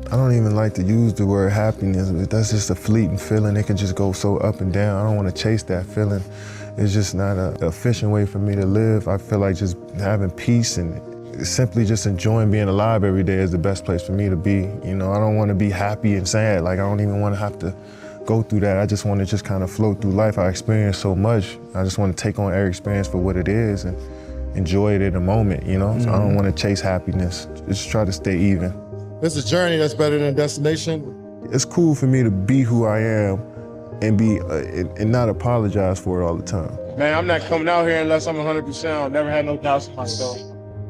I don't even like to use the word happiness. That's just a fleeting feeling. It can just go so up and down. I don't want to chase that feeling. It's just not an efficient way for me to live. I feel like just having peace and simply just enjoying being alive every day is the best place for me to be. You know, I don't want to be happy and sad. Like, I don't even want to have to go through that. I just want to just kind of flow through life. I experience so much. I just want to take on every experience for what it is and enjoy it in the moment, you know? So I don't want to chase happiness. Just try to stay even. It's a journey that's better than a destination. It's cool for me to be who I am and be and not apologize for it all the time. Man, I'm not coming out here unless I'm 100%. I've never had no doubts in myself.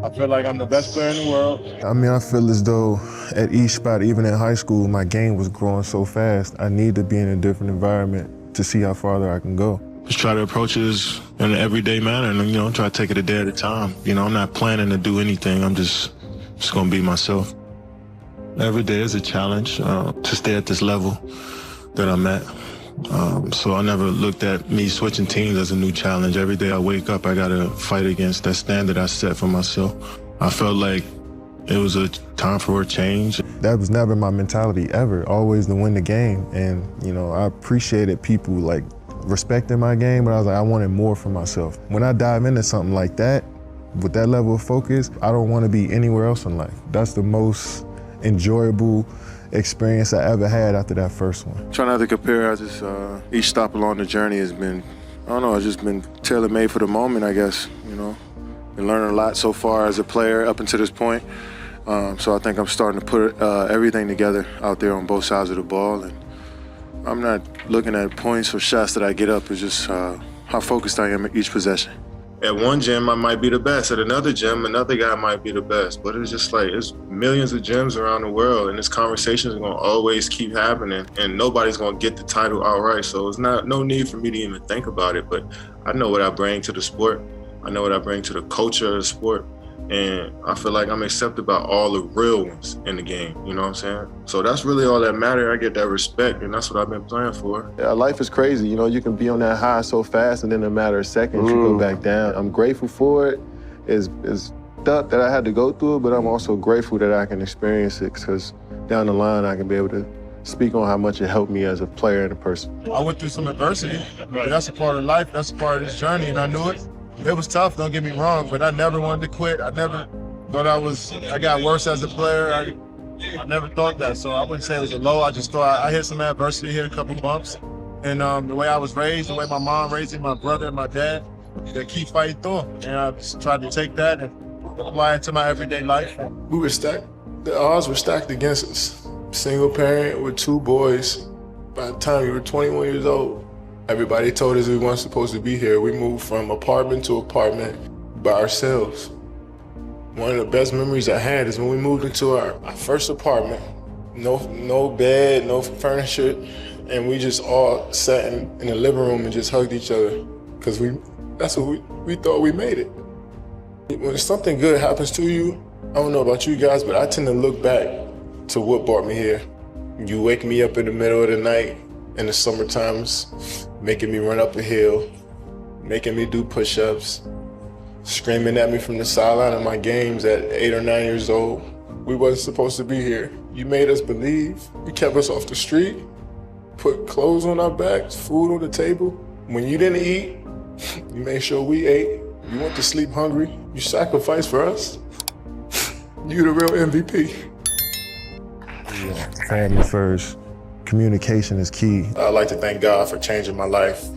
I feel like I'm the best player in the world. I mean, I feel as though at each spot, even in high school, my game was growing so fast. I need to be in a different environment to see how farther I can go. Just try to approach it in an everyday manner and, you know, try to take it a day at a time. You know, I'm not planning to do anything. I'm just gonna be myself. Every day is a challenge to stay at this level that I'm at. So I never looked at me switching teams as a new challenge. Every day I wake up, I gotta fight against that standard I set for myself. I felt like it was a time for a change. That was never my mentality ever, always to win the game. And, you know, I appreciated people like respecting my game, but I was like, I wanted more for myself. When I dive into something like that, with that level of focus, I don't want to be anywhere else in life. That's the most enjoyable experience I ever had after that first one. Try not to compare. I just each stop along the journey has been, I don't know, it's just been tailor-made for the moment, I guess. You know, been learning a lot so far as a player up until this point. So I think I'm starting to put everything together out there on both sides of the ball, and I'm not looking at points or shots that I get up. It's just how focused I am at each possession. At one gym, I might be the best. At another gym, another guy might be the best. But it's just like, it's millions of gyms around the world, and this conversation is gonna always keep happening, and nobody's gonna get the title outright. So it's no need for me to even think about it. But I know what I bring to the sport. I know what I bring to the culture of the sport. And I feel like I'm accepted by all the real ones in the game, you know what I'm saying? So that's really all that matters. I get that respect, and that's what I've been playing for. Yeah, life is crazy. You know, you can be on that high so fast, and then in a matter of seconds, you go back down. I'm grateful for it. It's tough that I had to go through it, but I'm also grateful that I can experience it, because down the line, I can be able to speak on how much it helped me as a player and a person. I went through some adversity, but that's a part of life. That's a part of this journey, and I knew it. It was tough, don't get me wrong, but I never wanted to quit. I never thought I got worse as a player. I never thought that, so I wouldn't say it was a low. I just thought I hit some adversity, hit a couple bumps. And the way I was raised, the way my mom raised me, my brother and my dad, they keep fighting through. And I just tried to take that and apply it to my everyday life. We were stacked. The odds were stacked against us. Single parent with 2 boys. By the time we were 21 years old, everybody told us we weren't supposed to be here. We moved from apartment to apartment by ourselves. One of the best memories I had is when we moved into our first apartment. No bed, no furniture, and we just all sat in the living room and just hugged each other, because that's what we thought we made it. When something good happens to you, I don't know about you guys, but I tend to look back to what brought me here. You wake me up in the middle of the night in the summer times, making me run up a hill, making me do push-ups, screaming at me from the sideline of my games at 8 or 9 years old. We wasn't supposed to be here. You made us believe. You kept us off the street, put clothes on our backs, food on the table. When you didn't eat, you made sure we ate. You went to sleep hungry. You sacrificed for us. You the real MVP. Yeah, family first. Communication is key. I'd like to thank God for changing my life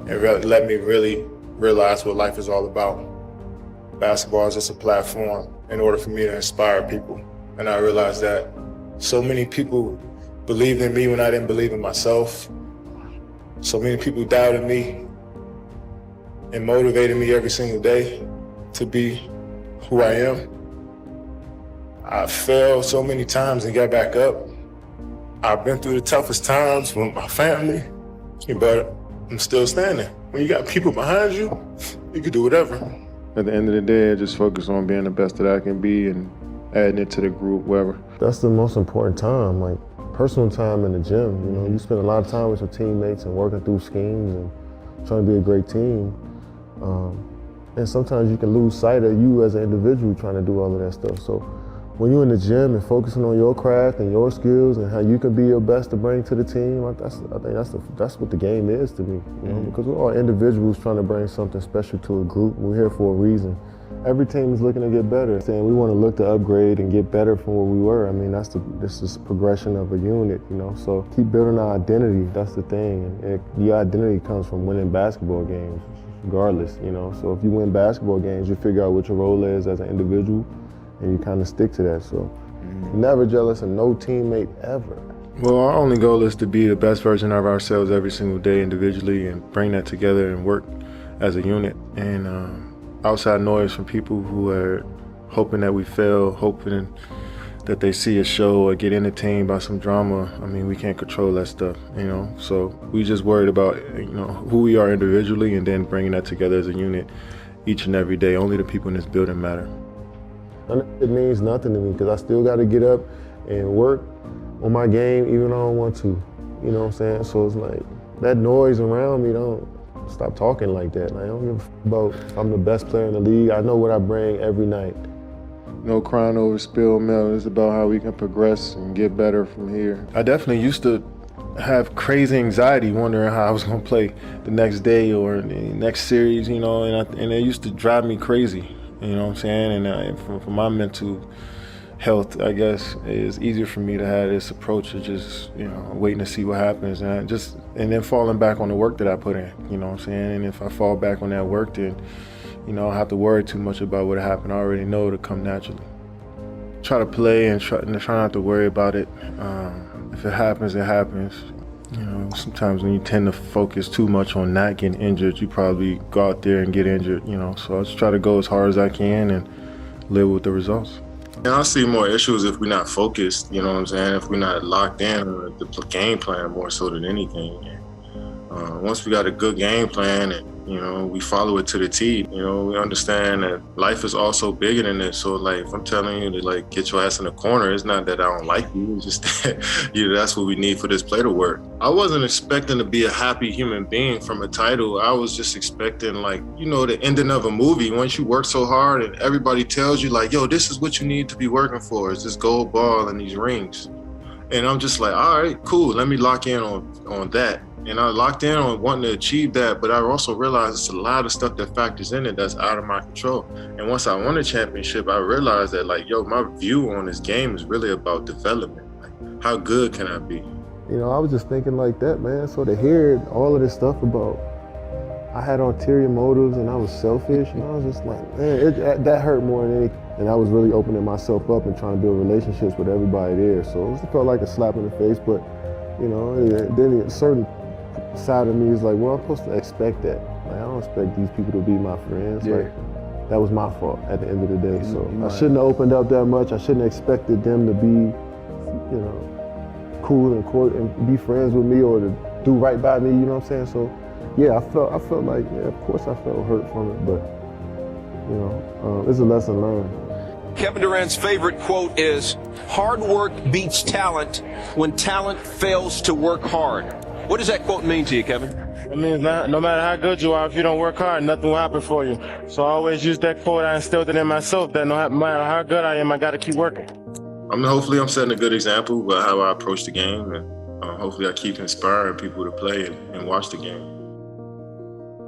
and let me really realize what life is all about. Basketball is just a platform in order for me to inspire people. And I realized that so many people believed in me when I didn't believe in myself. So many people doubted me and motivated me every single day to be who I am. I failed so many times and got back up. I've been through the toughest times with my family, but I'm still standing. When you got people behind you, you can do whatever. At the end of the day, I just focus on being the best that I can be and adding it to the group, wherever. That's the most important time, like personal time in the gym. You know, you spend a lot of time with your teammates and working through schemes and trying to be a great team. And sometimes you can lose sight of you as an individual trying to do all of that stuff. So when you're in the gym and focusing on your craft and your skills and how you can be your best to bring to the team, I think that's what the game is to me. You know, because we're all individuals trying to bring something special to a group. We're here for a reason. Every team is looking to get better. Saying we want to look to upgrade and get better from where we were. I mean, this is progression of a unit, you know. So keep building our identity. That's the thing. And your identity comes from winning basketball games, regardless, you know. So if you win basketball games, you figure out what your role is as an individual, and you kind of stick to that. So never jealous of no teammate ever. Well, our only goal is to be the best version of ourselves every single day individually and bring that together and work as a unit. And outside noise from people who are hoping that we fail, hoping that they see a show or get entertained by some drama. I mean, we can't control that stuff, you know? So we just worried about, you know, who we are individually and then bringing that together as a unit each and every day. Only the people in this building matter. It means nothing to me because I still got to get up and work on my game even though I don't want to. You know what I'm saying? So it's like that noise around me, don't stop talking like that. Like, I don't give a about if I'm the best player in the league. I know what I bring every night. No crying over spilled milk. It's about how we can progress and get better from here. I definitely used to have crazy anxiety wondering how I was going to play the next day or the next series, you know, and it used to drive me crazy. You know what I'm saying? And for my mental health, I guess, it's easier for me to have this approach of just, you know, waiting to see what happens and then falling back on the work that I put in, you know what I'm saying? And if I fall back on that work, then, you know, I don't have to worry too much about what happened. I already know it'll come naturally. Try to play and try not to worry about it. If it happens, it happens. You know, sometimes when you tend to focus too much on not getting injured, you probably go out there and get injured, you know. So I just try to go as hard as I can and live with the results. And I see more issues if we're not focused, you know what I'm saying? If we're not locked in on the game plan more so than anything. Once we got a good game plan and, you know, we follow it to the T, you know, we understand that life is also bigger than this. So, like, if I'm telling you to, like, get your ass in the corner, it's not that I don't like you. It's just that, you know, that's what we need for this play to work. I wasn't expecting to be a happy human being from a title. I was just expecting, like, you know, the ending of a movie. Once you work so hard and everybody tells you, like, yo, this is what you need to be working for, is this gold ball and these rings. And I'm just like, all right, cool. Let me lock in on that. And I locked in on wanting to achieve that, but I also realized it's a lot of stuff that factors in it that's out of my control. And once I won a championship, I realized that, like, yo, my view on this game is really about development. Like, how good can I be? You know, I was just thinking like that, man. So to hear all of this stuff about I had ulterior motives and I was selfish, and I was just like, man, that hurt more than anything. And I was really opening myself up and trying to build relationships with everybody there. So it just felt like a slap in the face, but, you know, then a certain side of me is like, well, I'm supposed to expect that. Like, I don't expect these people to be my friends. Yeah. Like, that was my fault at the end of the day. So I shouldn't have opened up that much. I shouldn't have expected them to be, you know, cool and be friends with me or to do right by me, you know what I'm saying? So yeah, I felt like, yeah, of course I felt hurt from it, but, you know, it's a lesson learned. Kevin Durant's favorite quote is, hard work beats talent when talent fails to work hard. What does that quote mean to you, Kevin? It means no matter how good you are, if you don't work hard, nothing will happen for you. So I always use that quote. I instilled it in myself that no matter how good I am, I got to keep working. Hopefully I'm setting a good example about how I approach the game, and hopefully I keep inspiring people to play and watch the game.